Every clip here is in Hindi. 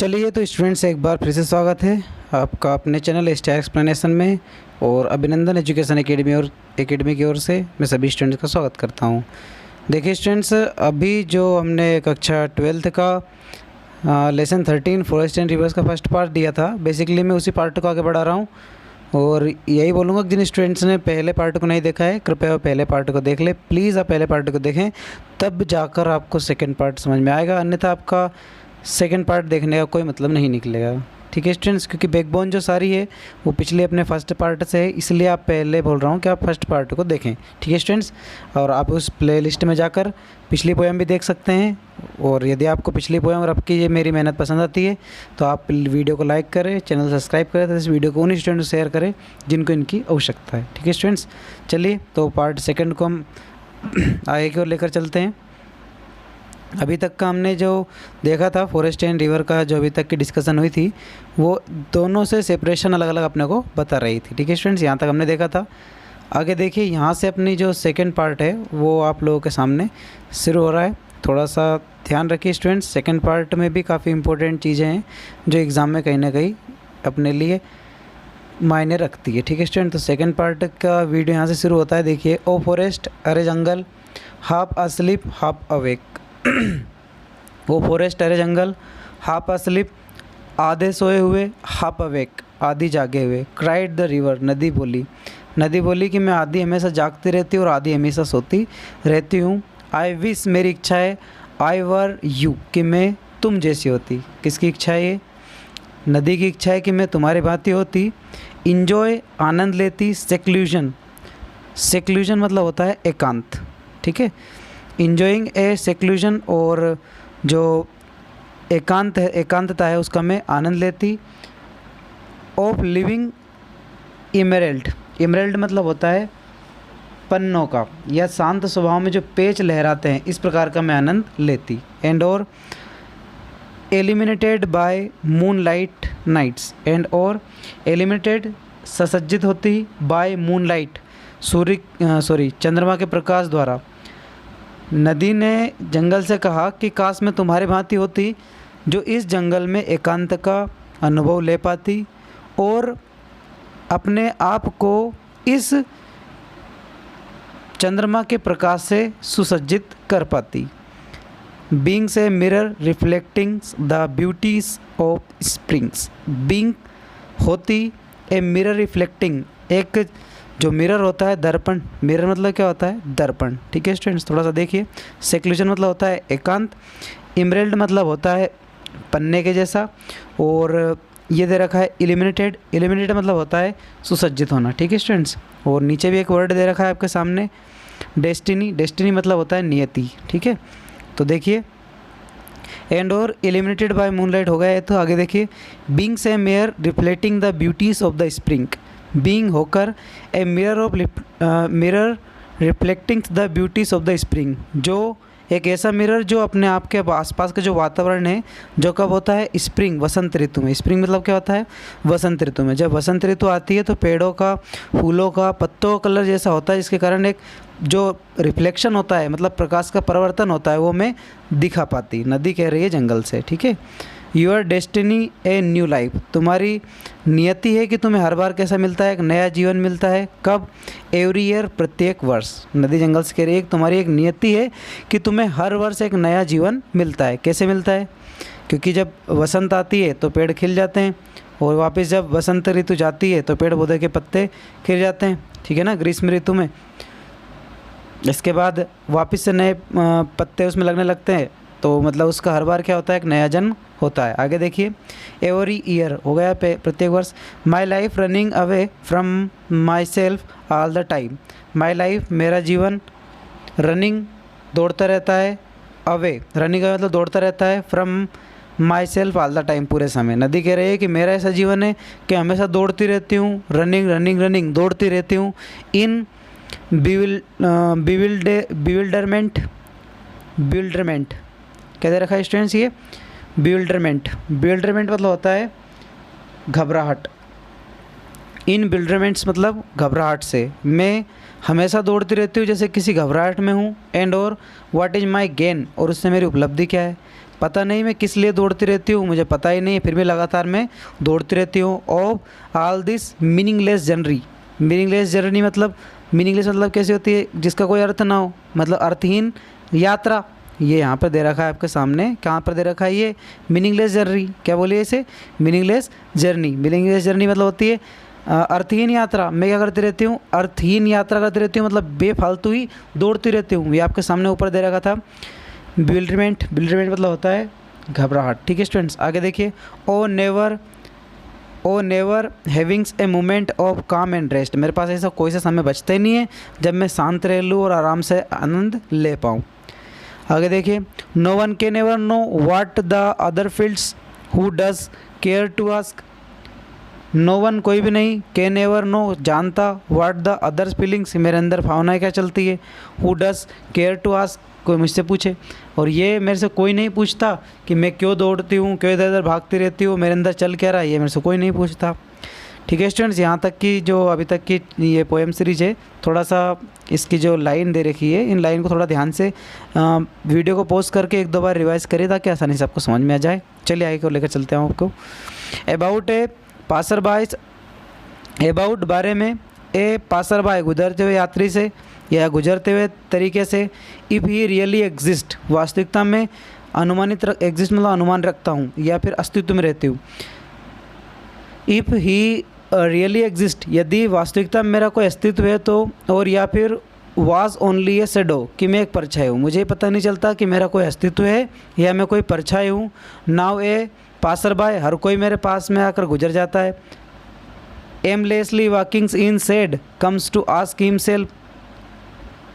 चलिए तो स्टूडेंट्स एक बार फिर से स्वागत है आपका अपने चैनल स्टार एक्सप्लेनेशन में। और अभिनंदन एजुकेशन एकेडमी की ओर से मैं सभी स्टूडेंट्स का स्वागत करता हूं। देखिए स्टूडेंट्स, अभी जो हमने कक्षा 12th का लेसन 13 फॉरेस्ट एंड रिवर्स का फर्स्ट पार्ट दिया था, बेसिकली मैं उसी पार्ट को आगे बढ़ा रहा हूं। और यही बोलूँगा कि जिन स्टूडेंट्स ने पहले पार्ट को नहीं देखा है, कृपया वो पहले पार्ट को देख ले। प्लीज़ आप पहले पार्ट को देखें, तब जाकर आपको सेकंड पार्ट समझ में आएगा, अन्यथा आपका सेकंड पार्ट देखने का कोई मतलब नहीं निकलेगा। ठीक है स्टूडेंट्स, क्योंकि बैकबोन जो सारी है वो पिछले अपने फर्स्ट पार्ट से है, इसलिए आप पहले बोल रहा हूँ कि आप फर्स्ट पार्ट को देखें। ठीक है स्टूडेंट्स, और आप उस प्लेलिस्ट में जाकर पिछली पोएम भी देख सकते हैं। और यदि आपको पिछली पोएम और आपकी ये मेरी मेहनत पसंद आती है तो आप वीडियो को लाइक करें, चैनल सब्सक्राइब करें, तो इस वीडियो को उन स्टूडेंट्स को शेयर करें जिनको इनकी आवश्यकता है। ठीक है स्टूडेंट्स, चलिए तो पार्ट सेकेंड को हम आगे की ओर लेकर चलते हैं। अभी तक का हमने जो देखा था फॉरेस्ट एंड रिवर का, जो अभी तक की डिस्कशन हुई थी, वो दोनों से सेपरेशन अलग अलग अपने को बता रही थी। ठीक है स्टूडेंट्स, यहाँ तक हमने देखा था। आगे देखिए, यहाँ से अपनी जो सेकंड पार्ट है वो आप लोगों के सामने शुरू हो रहा है। थोड़ा सा ध्यान रखिए स्टूडेंट्स, सेकंड पार्ट में भी काफ़ी इंपॉर्टेंट चीज़ें हैं जो एग्ज़ाम में कहीं ना कहीं अपने लिए मायने रखती है। ठीक है स्टूडेंट, तो सेकंड पार्ट का वीडियो यहाँ से शुरू होता है। देखिए, ओ फॉरेस्ट अरे जंगल, हाफ अस्लीप हाफ अवेक। वो फॉरेस्ट अरे जंगल, हाफ अस्लीप आधे सोए हुए, हाफ अवेक आधी जागे हुए। क्राइड द रिवर, नदी बोली कि मैं आधी हमेशा जागती रहती हूँ और आधी हमेशा सोती रहती हूँ। आई विश, मेरी इच्छा है, आई वर यू, कि मैं तुम जैसी होती। किसकी इच्छा है ये? नदी की इच्छा है कि मैं तुम्हारी भांति होती। इंजॉय, आनंद लेती। सेक्लूजन, सेक्लूजन मतलब होता है एकांत। ठीक है, इंजॉइंग ए सेक्लूजन, और जो एकांत है, एकांतता है, उसका मैं आनंद लेती। ऑफ लिविंग इमरेल्ड, इमरेल्ड मतलब होता है पन्नों का या शांत स्वभाव में जो पेच लहराते हैं, इस प्रकार का मैं आनंद लेती। एंड और eliminated by moon light nights, and और एलिमिनेटेड ससज्जित होती, बाय मून लाइट चंद्रमा के प्रकाश द्वारा। नदी ने जंगल से कहा कि काश मैं तुम्हारी भांति होती, जो इस जंगल में एकांत का अनुभव ले पाती और अपने आप को इस चंद्रमा के प्रकाश से सुसज्जित कर पाती। Beings a mirror reflecting the beauties of springs, being होती ए मिरर रिफ्लेक्टिंग, एक जो मिरर होता है दर्पण। मिरर मतलब क्या होता है? दर्पण। ठीक है स्टूडेंट्स, थोड़ा सा देखिए। सेक्लूजन मतलब होता है एकांत। इमरेल्ड मतलब होता है पन्ने के जैसा। और ये दे रखा है इल्यूमिनेटेड, इल्यूमिनेटेड मतलब होता है सुसज्जित होना। ठीक है स्टूडेंट्स, और नीचे भी एक वर्ड दे रखा है आपके सामने, डेस्टिनी। डेस्टिनी मतलब होता है नियति। ठीक है, तो देखिए, एंड और इल्यूमिनेटेड बाय मूनलाइट हो गया है। तो आगे देखिए, beings a mirror reflecting the beauties of the spring, being होकर a mirror reflecting the beauties of the spring, जो एक ऐसा मिरर जो अपने आप के आसपास का जो वातावरण है, जो कब होता है? स्प्रिंग, वसंत ऋतु में। स्प्रिंग मतलब क्या होता है? वसंत ऋतु में। जब वसंत ऋतु आती है तो पेड़ों का, फूलों का, पत्तों का कलर जैसा होता है, जिसके कारण एक जो रिफ्लेक्शन होता है, मतलब प्रकाश का परिवर्तन होता है, वो मैं दिखा पाती। नदी कह रही है जंगल से। ठीक है, your destiny a new life, तुम्हारी नियति है कि तुम्हें हर बार कैसा मिलता है? एक नया जीवन मिलता है। कब? एवरी ईयर, प्रत्येक वर्ष। नदी जंगल से कह रही है तुम्हारी एक नियति है कि तुम्हें हर वर्ष एक नया जीवन मिलता है। कैसे मिलता है? क्योंकि जब वसंत आती है तो पेड़ खिल जाते हैं, और वापस जब वसंत ऋतु जाती है तो पेड़ पौधे के पत्ते खिल जाते हैं। ठीक है ना, ग्रीष्म ऋतु में। इसके बाद वापस से नए पत्ते उसमें लगने लगते हैं, तो मतलब उसका हर बार क्या होता है? एक नया जन्म होता है। आगे देखिए, एवरी ईयर हो गया प्रत्येक वर्ष। My life running away from my self all the time, my life मेरा जीवन, रनिंग दौड़ता रहता है, अवे रनिंग अवे मतलब दौड़ता रहता है, from my self all the time पूरे समय। नदी कह रही है कि मेरा ऐसा जीवन है कि हमेशा दौड़ती रहती हूँ, रनिंग रनिंग रनिंग दौड़ती रहती हूँ। इन बिविल्डरमेंट क्या दे रखा है स्टूडेंट्स? ये बिविल्डरमेंट मतलब होता है घबराहट। इन बिल्डरमेंट्स मतलब घबराहट से, मैं हमेशा दौड़ती रहती हूँ जैसे किसी घबराहट में हूँ। एंड और व्हाट इज़ माई गेन, और उससे मेरी उपलब्धि क्या है? पता नहीं मैं किस लिए दौड़ती रहती हूँ, मुझे पता ही नहीं है, फिर भी लगातार मैं दौड़ती रहती हूँ। Of all this meaningless journey, meaningless journey मतलब, मीनिंगलेस मतलब कैसी होती है, जिसका कोई अर्थ ना हो, मतलब अर्थहीन यात्रा। ये यहाँ पर दे रखा है आपके सामने, कहाँ पर दे रखा है ये, मीनिंगलेस जर्नी। क्या बोलिए इसे, मीनिंगलेस जर्नी। मीनिंगलेस जर्नी मतलब होती है अर्थहीन यात्रा। मैं क्या करती रहती हूँ, अर्थहीन यात्रा करती रहती हूँ, मतलब बेफालतू ही दौड़ती रहती हूँ। ये आपके सामने ऊपर दे रखा था बिल्डरमेंट। बिल्डरमेंट मतलब होता है घबराहट। ठीक है स्टूडेंट्स, आगे देखिए। ओ नेवर हैविंग्स ए मोमेंट ऑफ काम एंड रेस्ट। मेरे पास ऐसा कोई सा समय बचता ही नहीं है जब मैं शांत रह लूँ और आराम से आनंद ले पाऊँ। आगे देखिए। No one can ever know what the other fields who does care to ask. No one कोई भी नहीं, कैन एवर नो जानता, व्हाट द अदर्स फीलिंग्स मेरे अंदर भावनाएं क्या चलती है, who does care to ask कोई मुझसे पूछे। और ये मेरे से कोई नहीं पूछता कि मैं क्यों दौड़ती हूँ, क्यों इधर उधर भागती रहती हूँ, मेरे अंदर चल क्या रहा है, ये मेरे से कोई नहीं पूछता। ठीक है स्टूडेंट्स, यहाँ तक की जो अभी तक की ये पोएम सीरीज है, थोड़ा सा इसकी जो लाइन दे रखी है, इन लाइन को थोड़ा ध्यान से वीडियो को पॉज करके एक दो बार रिवाइज करिए ताकि आसानी से आपको समझ में आ जाए। चलिए आगे को लेकर चलते हैं आपको। About a passer by, about बारे में, ए पासर बाय गुजरते हुए यात्री से या गुजरते हुए तरीके से, इफ़ ही रियली एग्जिस्ट वास्तविकता में, अनुमानित एग्जिस्ट मतलब अनुमान रखता हूँ या फिर अस्तित्व में रहती हूँ। इफ़ ही रियली एग्जिस्ट यदि वास्तविकता में मेरा कोई अस्तित्व है तो, और या फिर वाज ओनली ए शेडो कि मैं एक परछाई हूँ, मुझे पता नहीं चलता कि मेरा कोई अस्तित्व है या मैं कोई परछाई हूँ। नाउ ए पासर बाय, हर कोई मेरे पास में आकर गुजर जाता है। Aimlessly walkings in shade comes to ask himself.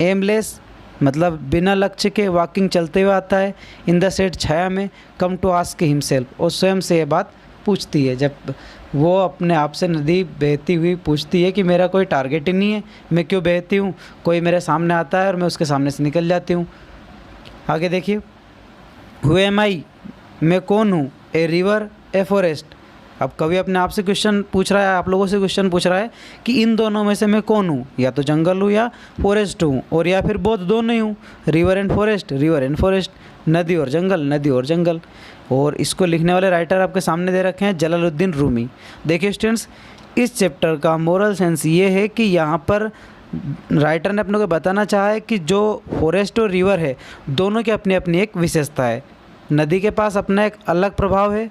Aimless मतलब बिना लक्ष्य के, वॉकिंग चलते हुए आता है, इन द शेड छाया में, कम टू आस्क हिमसेल्फ और स्वयं से ये बात पूछती है। जब वो अपने आप से नदी बहती हुई पूछती है कि मेरा कोई टारगेट ही नहीं है, मैं क्यों बहती हूँ, कोई मेरे सामने आता है और मैं उसके सामने से निकल जाती हूँ। आगे देखिए। हु एम आई, मैं कौन हूँ, ए रिवर ए फॉरेस्ट। अब कवि अपने आप से क्वेश्चन पूछ रहा है, आप लोगों से क्वेश्चन पूछ रहा है कि इन दोनों में से मैं कौन हूँ, या तो जंगल हूँ या फॉरेस्ट हूँ, और या फिर बोथ दोनों ही हूँ, river and forest, river and forest, नदी और जंगल, नदी और जंगल। और इसको लिखने वाले राइटर आपके सामने दे रखे हैं जलालुद्दीन रूमी। देखिए स्टूडेंट्स, इस चैप्टर का मोरल सेंस ये है कि यहाँ पर राइटर ने अपने को बताना चाहा है कि जो फॉरेस्ट और रिवर है दोनों की अपनी अपनी एक विशेषता है। नदी के पास अपना एक अलग प्रभाव है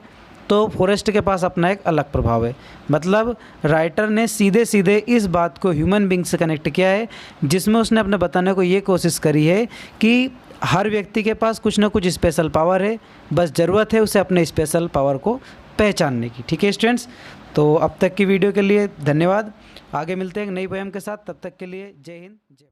तो फॉरेस्ट के पास अपना एक अलग प्रभाव है। मतलब राइटर ने सीधे सीधे इस बात को ह्यूमन बींग से कनेक्ट किया है, जिसमें उसने अपने बताने को ये कोशिश करी है कि हर व्यक्ति के पास कुछ ना कुछ स्पेशल पावर है, बस ज़रूरत है उसे अपने स्पेशल पावर को पहचानने की। ठीक है स्टूडेंट्स, तो अब तक की वीडियो के लिए धन्यवाद। आगे मिलते हैं एक नई पोएम के साथ, तब तक के लिए जय हिंद जय।